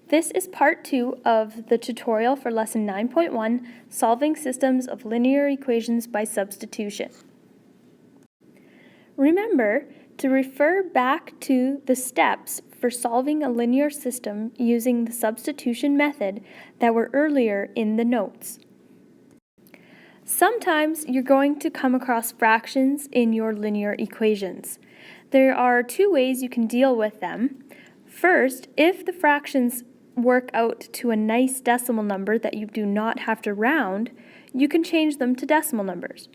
This is part 2 of the tutorial for lesson 9.1, Solving Systems of Linear Equations by Substitution. Remember to refer back to the steps for solving a linear system using the substitution method that were earlier in the notes. Sometimes you're going to come across fractions in your linear equations. There are two ways you can deal with them. First, if the fractions work out to a nice decimal number that you do not have to round, you can change them to decimal numbers.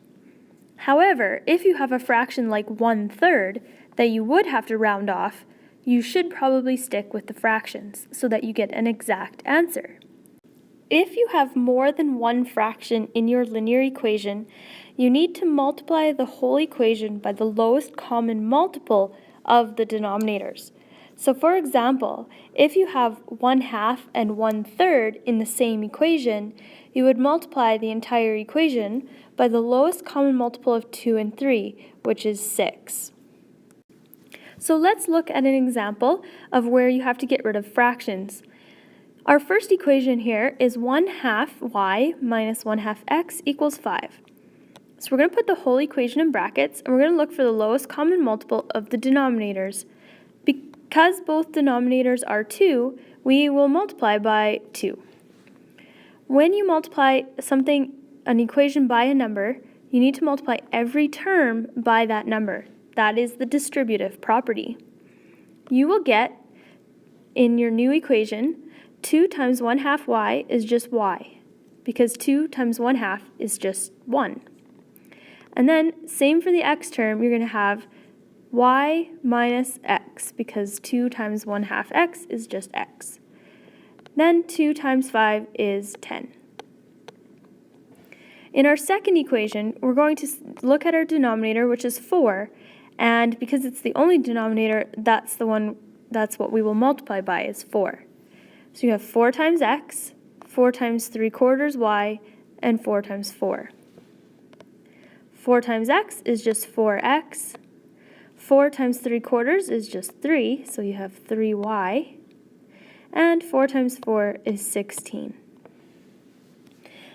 However, if you have a fraction like 1/3 that you would have to round off, you should probably stick with the fractions so that you get an exact answer. If you have more than one fraction in your linear equation, you need to multiply the whole equation by the lowest common multiple of the denominators. So for example, if you have 1/2 and 1/3 in the same equation, you would multiply the entire equation by the lowest common multiple of 2 and 3, which is 6. So let's look at an example of where you have to get rid of fractions. Our first equation here is 1/2 y minus 1/2 x equals 5. So we're going to put the whole equation in brackets, and we're going to look for the lowest common multiple of the denominators. Because both denominators are 2, we will multiply by 2. When you multiply an equation by a number, you need to multiply every term by that number. That is the distributive property. You will get, in your new equation, 2 times 1/2 y is just y, because 2 times 1/2 is just 1. And then, same for the x term, you're going to have y minus x, because 2 times 1/2 x is just x. Then 2 times 5 is 10. In our second equation, we're going to look at our denominator, which is 4, and because it's the only denominator, that's what we will multiply by, is 4. So you have 4 times x, 4 times 3/4 y, and 4 times 4. 4 times x is just 4x. 4 times 3/4 is just 3, so you have 3y. And 4 times 4 is 16.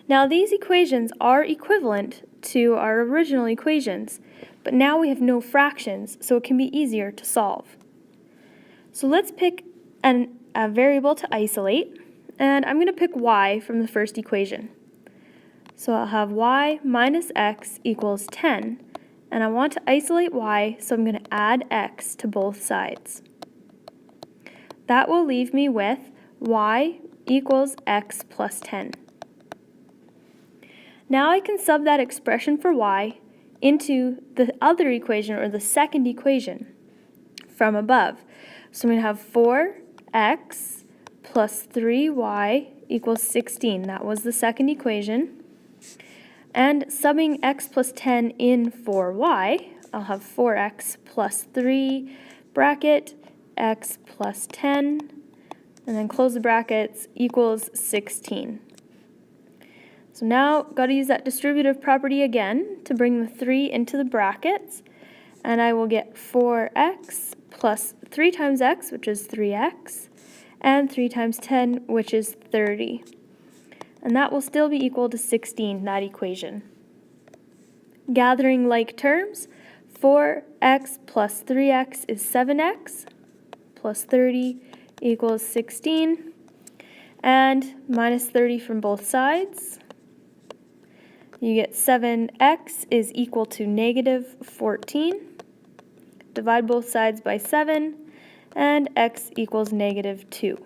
Now these equations are equivalent to our original equations, but now we have no fractions, so it can be easier to solve. So let's pick a variable to isolate, and I'm going to pick y from the first equation. So I'll have y minus x equals 10, and I want to isolate y, so I'm going to add x to both sides. That will leave me with y equals x plus 10. Now I can sub that expression for y into the other equation, or the second equation from above. So I'm going to have 4x plus 3y equals 16. That was the second equation. And subbing x plus 10 in for y, I'll have 4x plus 3 bracket x plus 10, and then close the brackets, equals 16. So now, got to use that distributive property again to bring the 3 into the brackets, and I will get 4x plus 3 times x, which is 3x, and 3 times 10, which is 30. And that will still be equal to 16, that equation. Gathering like terms, 4x plus 3x is 7x, plus 30 equals 16, and minus 30 from both sides. You get 7x is equal to negative 14. Divide both sides by 7, and x equals negative 2.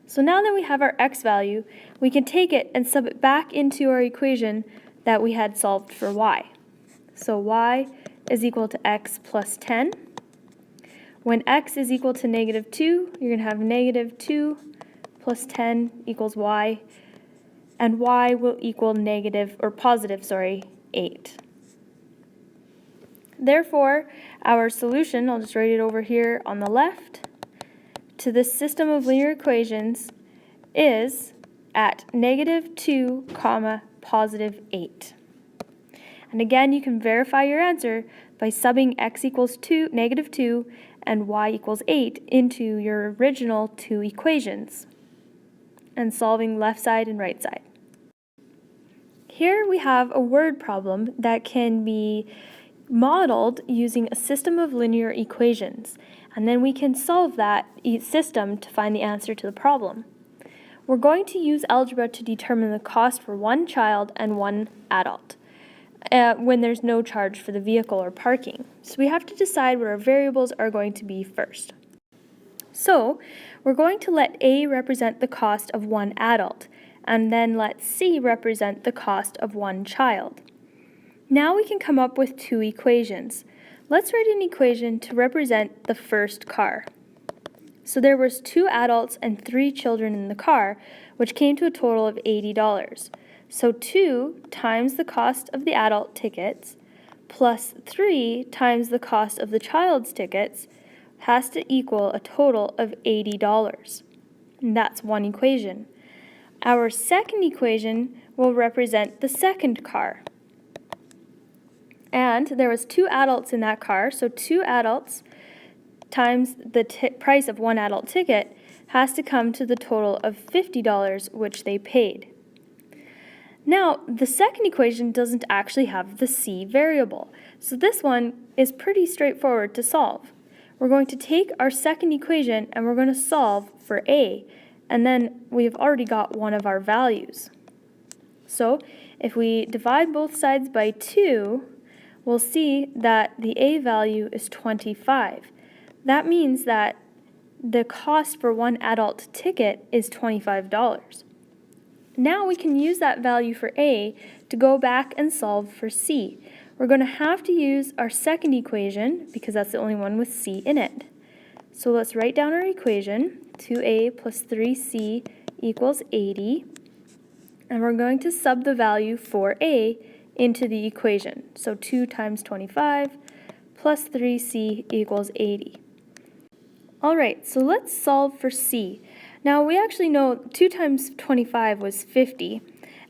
So now that we have our x value, we can take it and sub it back into our equation that we had solved for y. So y is equal to x plus 10. When x is equal to negative 2, you're going to have negative 2 plus 10 equals y, and y will equal positive 8. Therefore, our solution, I'll just write it over here on the left, to this system of linear equations is at negative 2, positive 8. And again, you can verify your answer by subbing x equals negative 2 and y equals 8 into your original two equations and solving left side and right side. Here we have a word problem that can be modeled using a system of linear equations, and then we can solve that system to find the answer to the problem. We're going to use algebra to determine the cost for one child and one adult when there's no charge for the vehicle or parking. So we have to decide what our variables are going to be first. So we're going to let A represent the cost of one adult, and then let C represent the cost of one child. Now we can come up with two equations. Let's write an equation to represent the first car. So there was 2 adults and 3 children in the car, which came to a total of $80. So 2 times the cost of the adult tickets plus 3 times the cost of the child's tickets has to equal a total of $80. And that's one equation. Our second equation will represent the second car. And there was 2 adults in that car, so 2 adults times the price of one adult ticket has to come to the total of $50, which they paid. Now, the second equation doesn't actually have the C variable, so this one is pretty straightforward to solve. We're going to take our second equation and we're going to solve for A, and then we've already got one of our values. So if we divide both sides by 2, we'll see that the A value is 25. That means that the cost for one adult ticket is $25. Now we can use that value for A to go back and solve for C. We're going to have to use our second equation because that's the only one with C in it. So let's write down our equation. 2A plus 3C equals 80. And we're going to sub the value for A into the equation. So 2 times 25 plus 3C equals 80. Alright, so let's solve for C. Now we actually know 2 times 25 was 50,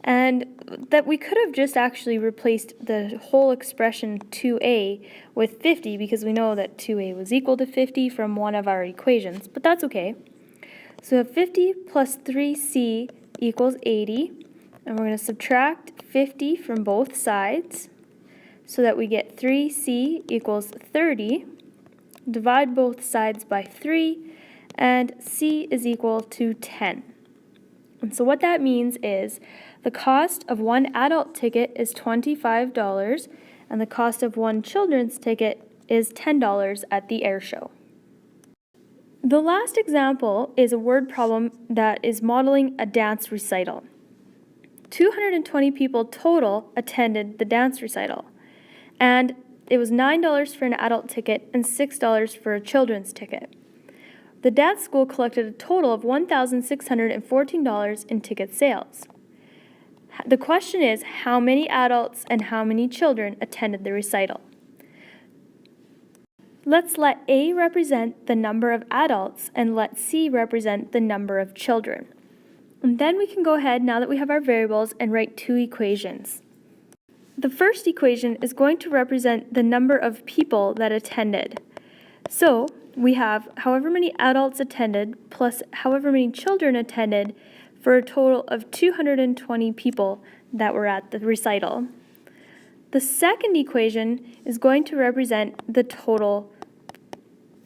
and that we could have just actually replaced the whole expression 2A with 50 because we know that 2A was equal to 50 from one of our equations, but that's okay. So we have 50 plus 3C equals 80, and we're going to subtract 50 from both sides so that we get 3C equals 30. Divide both sides by 3, and C is equal to 10. And so what that means is the cost of one adult ticket is $25, and the cost of one children's ticket is $10 at the air show. The last example is a word problem that is modeling a dance recital. 220 people total attended the dance recital, and it was $9 for an adult ticket and $6 for a children's ticket. The dance school collected a total of $1,614 in ticket sales. The question is, how many adults and how many children attended the recital? Let's let A represent the number of adults and let C represent the number of children. And then we can go ahead, now that we have our variables, and write two equations. The first equation is going to represent the number of people that attended. So we have however many adults attended plus however many children attended for a total of 220 people that were at the recital. The second equation is going to represent the total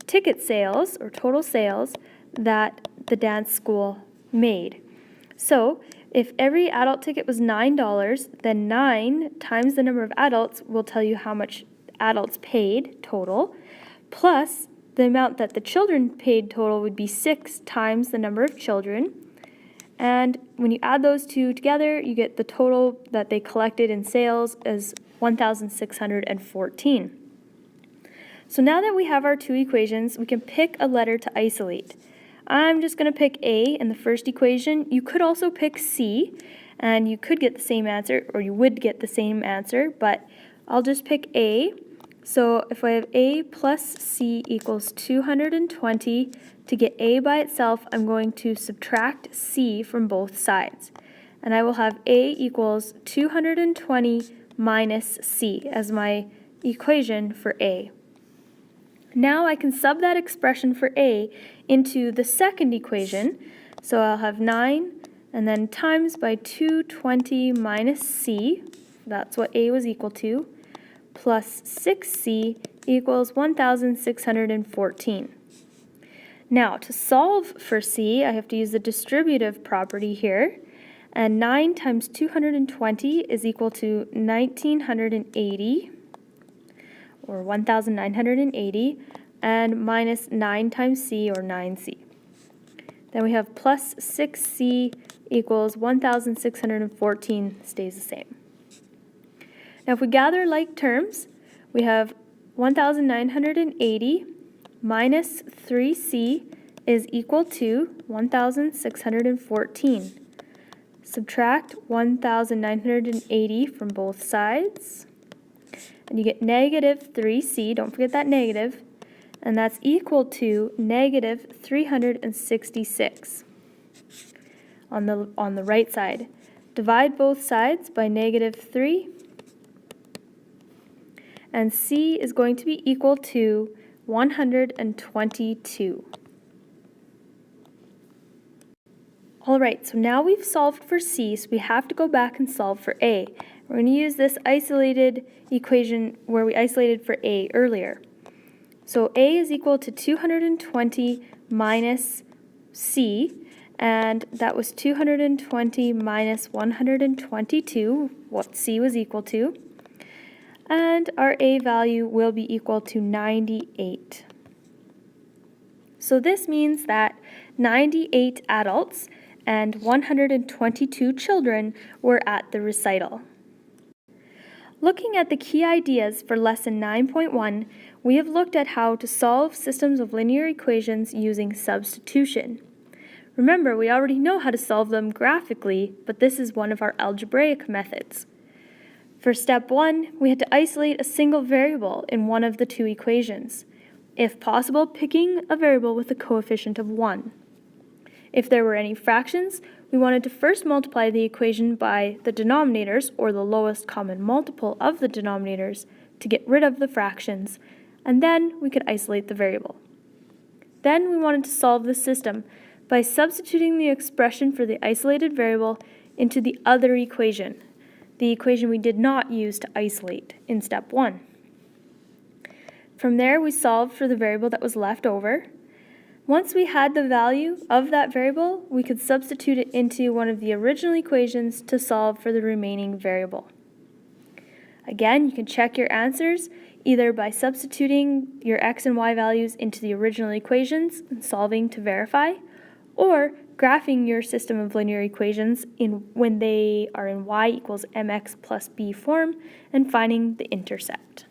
ticket sales or total sales that the dance school made. So if every adult ticket was $9, then 9 times the number of adults will tell you how much adults paid total, plus the amount that the children paid total would be 6 times the number of children. And when you add those two together, you get the total that they collected in sales as 1,614. So now that we have our two equations, we can pick a letter to isolate. I'm just going to pick A in the first equation. You could also pick C, and you could get the same answer, or you would get the same answer, but I'll just pick A. So if I have A plus C equals 220, to get A by itself, I'm going to subtract C from both sides. And I will have A equals 220 minus C as my equation for A. Now I can sub that expression for A into the second equation. So I'll have 9 and then times by 220 minus C, that's what A was equal to, plus 6C equals 1,614. Now to solve for C, I have to use the distributive property here. And 9 times 220 is equal to 1,980, or 1,980, and minus 9 times C, or 9C. Then we have plus 6C equals 1,614, stays the same. Now if we gather like terms, we have 1,980 minus 3C is equal to 1,614. Subtract 1,980 from both sides, and you get negative 3C, don't forget that negative, and that's equal to negative 366 on the right side. Divide both sides by negative 3, and C is going to be equal to 122. All right, so now we've solved for C, so we have to go back and solve for A. We're going to use this isolated equation where we isolated for A earlier. So A is equal to 220 minus C, and that was 220 minus 122, what C was equal to. And our A value will be equal to 98. So this means that 98 adults and 122 children were at the recital. Looking at the key ideas for Lesson 9.1, we have looked at how to solve systems of linear equations using substitution. Remember, we already know how to solve them graphically, but this is one of our algebraic methods. For step 1, we had to isolate a single variable in one of the two equations, if possible, picking a variable with a coefficient of 1. If there were any fractions, we wanted to first multiply the equation by the denominators, or the lowest common multiple of the denominators, to get rid of the fractions, and then we could isolate the variable. Then we wanted to solve the system by substituting the expression for the isolated variable into the other equation, the equation we did not use to isolate in step 1. From there, we solved for the variable that was left over. Once we had the value of that variable, we could substitute it into one of the original equations to solve for the remaining variable. Again, you can check your answers either by substituting your x and y values into the original equations and solving to verify, or graphing your system of linear equations when they are in y equals mx plus b form and finding the intercept.